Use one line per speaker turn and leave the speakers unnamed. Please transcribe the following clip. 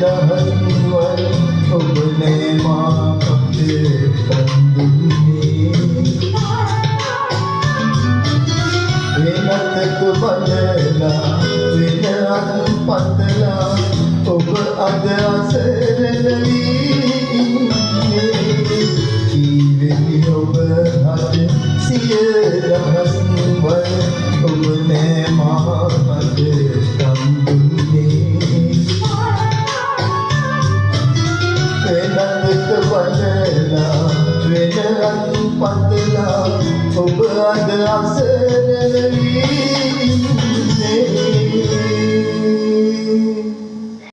රහස්වල් ඔබ නෑ මා අපේ කන්දුන්නේ වෙනතක බලලා වෙනත් පතලා ඔබ අද අසරණ වී කීවෙමි ඔබ අද සිය රහස්වල් ඔබ නෑ මා අපේ කන්දුන්නේ වෙනතක බලලා වෙනත් පතලා ඔබ අද අසරණ වී